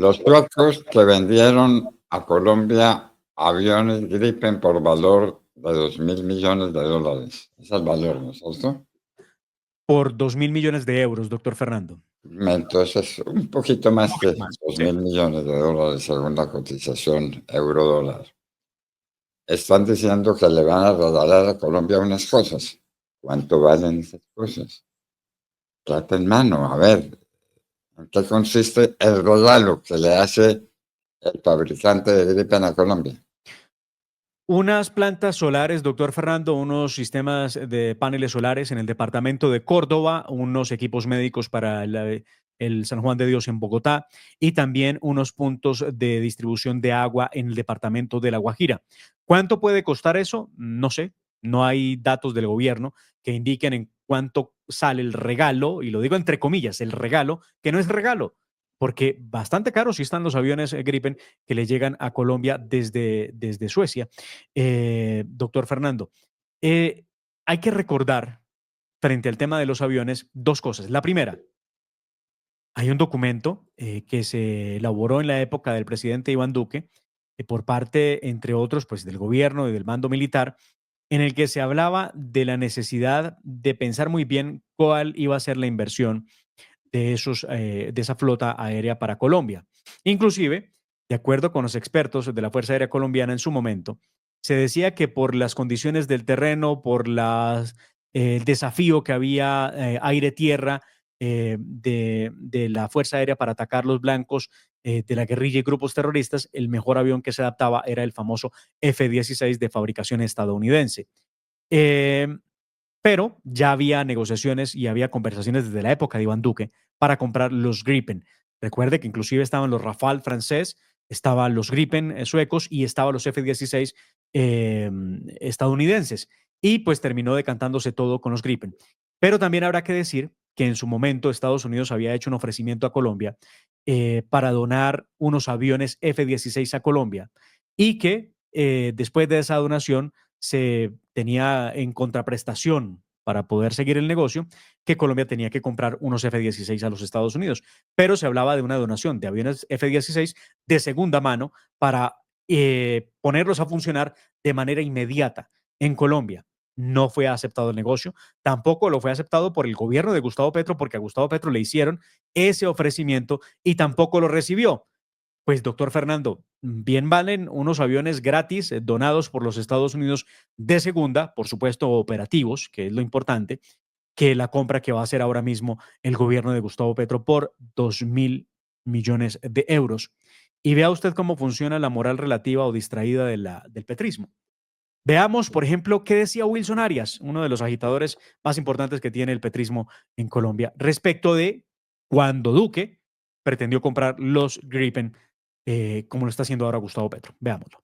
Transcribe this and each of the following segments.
Los trucos que vendieron a Colombia aviones Gripen por valor de $2.000 millones. Es el valor, ¿no es cierto? Por 2.000 millones de euros, doctor Fernando. Entonces, un poquito más que Más, dos sí. mil millones de dólares según la cotización euro-dólar. Están diciendo que le van a regalar a Colombia unas cosas. ¿Cuánto valen esas cosas? Plata en mano. A ver, ¿en qué consiste el regalo que le hace el fabricante de Gripen a Colombia? Unas plantas solares, doctor Fernando, unos sistemas de paneles solares en el departamento de Córdoba, unos equipos médicos para el San Juan de Dios en Bogotá y también unos puntos de distribución de agua en el departamento de La Guajira. ¿Cuánto puede costar eso? No sé, no hay datos del gobierno que indiquen en cuánto sale el regalo, y lo digo entre comillas, el regalo, que no es regalo, porque bastante caros sí están los aviones Gripen que le llegan a Colombia desde Suecia. Doctor Fernando, eh, hay que recordar frente al tema de los aviones dos cosas. La primera, hay un documento que se elaboró en la época del presidente Iván Duque por parte, entre otros, pues del gobierno y del mando militar, en el que se hablaba de la necesidad de pensar muy bien cuál iba a ser la inversión de esa flota aérea para Colombia. Inclusive, de acuerdo con los expertos de la Fuerza Aérea Colombiana en su momento, se decía que por las condiciones del terreno, por el desafío que había aire-tierra de la Fuerza Aérea para atacar los blancos de la guerrilla y grupos terroristas, el mejor avión que se adaptaba era el famoso F-16 de fabricación estadounidense. Eh, pero ya había negociaciones y había conversaciones desde la época de Iván Duque para comprar los Gripen. Recuerde que inclusive estaban los Rafale francés, estaban los Gripen suecos y estaban los F-16 estadounidenses. Y pues terminó decantándose todo con los Gripen. Pero también habrá que decir que en su momento Estados Unidos había hecho un ofrecimiento a Colombia para donar unos aviones F-16 a Colombia y que después de esa donación se tenía en contraprestación para poder seguir el negocio que Colombia tenía que comprar unos F-16 a los Estados Unidos, pero se hablaba de una donación de aviones F-16 de segunda mano para ponerlos a funcionar de manera inmediata en Colombia. No fue aceptado el negocio, tampoco lo fue aceptado por el gobierno de Gustavo Petro, porque a Gustavo Petro le hicieron ese ofrecimiento y tampoco lo recibió. Pues, doctor Fernando, bien valen unos aviones gratis donados por los Estados Unidos de segunda, por supuesto operativos, que es lo importante, que la compra que va a hacer ahora mismo el gobierno de Gustavo Petro por 2.000 millones de euros. Y vea usted cómo funciona la moral relativa o distraída del petrismo. Veamos, por ejemplo, qué decía Wilson Arias, uno de los agitadores más importantes que tiene el petrismo en Colombia, respecto de cuando Duque pretendió comprar los Gripen, como lo está haciendo ahora Gustavo Petro. Veámoslo.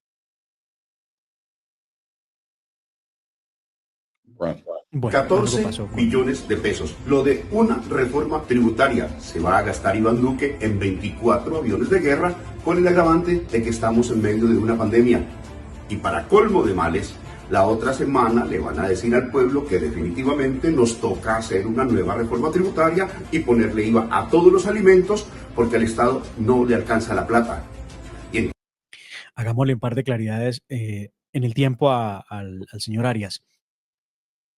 Bueno, Bueno, algo 14 pasó con... billones de pesos. Lo de una reforma tributaria. Se va a gastar Iván Duque en 24 aviones de guerra con el agravante de que estamos en medio de una pandemia. Y para colmo de males, la otra semana le van a decir al pueblo que definitivamente nos toca hacer una nueva reforma tributaria y ponerle IVA a todos los alimentos porque al Estado no le alcanza la plata. Hagámosle un par de claridades en el tiempo al señor Arias.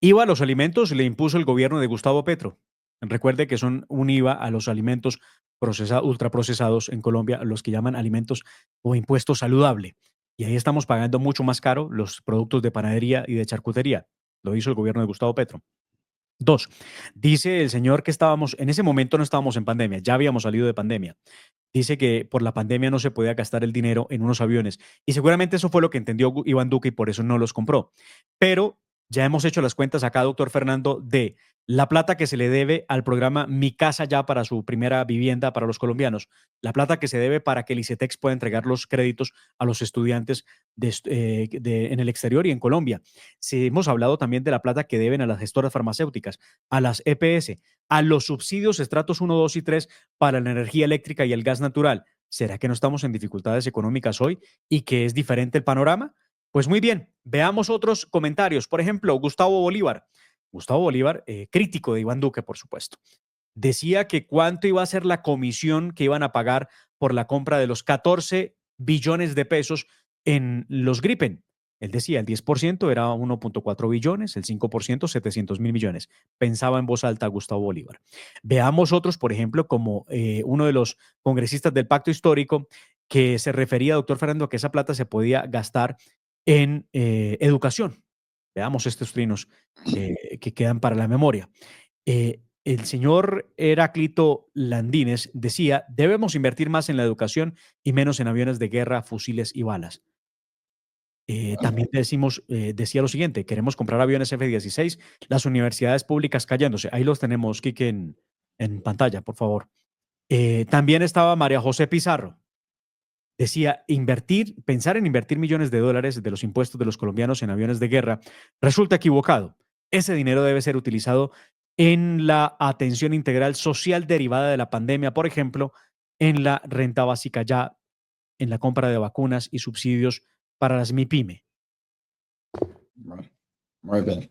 IVA a los alimentos le impuso el gobierno de Gustavo Petro. Recuerde que son un IVA a los alimentos ultraprocesados en Colombia, los que llaman alimentos o impuesto saludable. Y ahí estamos pagando mucho más caro los productos de panadería y de charcutería. Lo hizo el gobierno de Gustavo Petro. Dos, dice el señor que en ese momento no estábamos en pandemia, ya habíamos salido de pandemia. Dice que por la pandemia no se podía gastar el dinero en unos aviones. Y seguramente eso fue lo que entendió Iván Duque y por eso no los compró. Pero ya hemos hecho las cuentas acá, doctor Fernando, de la plata que se le debe al programa Mi Casa Ya para su primera vivienda para los colombianos, la plata que se debe para que el ICETEX pueda entregar los créditos a los estudiantes en el exterior y en Colombia. Sí, hemos hablado también de la plata que deben a las gestoras farmacéuticas, a las EPS, a los subsidios estratos 1, 2 y 3 para la energía eléctrica y el gas natural. ¿Será que no estamos en dificultades económicas hoy y que es diferente el panorama? Pues muy bien, veamos otros comentarios. Por ejemplo, Gustavo Bolívar, crítico de Iván Duque, por supuesto. decía que cuánto iba a ser la comisión que iban a pagar por la compra de los 14 billones de pesos en los Gripen. Él decía, el 10% era 1.4 billones, el 5% 700.000 millones. Pensaba en voz alta Gustavo Bolívar. Veamos otros, por ejemplo, como uno de los congresistas del Pacto Histórico que se refería, doctor Fernando, a que esa plata se podía gastar en educación. Veamos estos trinos que quedan para la memoria. El señor Heráclito Landines decía, debemos invertir más en la educación y menos en aviones de guerra, fusiles y balas. También decía lo siguiente, queremos comprar aviones F-16, las universidades públicas cayéndose. Ahí los tenemos, Quique, en pantalla, por favor. También estaba María José Pizarro. Decía, pensar en invertir millones de dólares de los impuestos de los colombianos en aviones de guerra resulta equivocado. Ese dinero debe ser utilizado en la atención integral social derivada de la pandemia, por ejemplo, en la renta básica ya, en la compra de vacunas y subsidios para las MIPYME. Bueno, muy bien.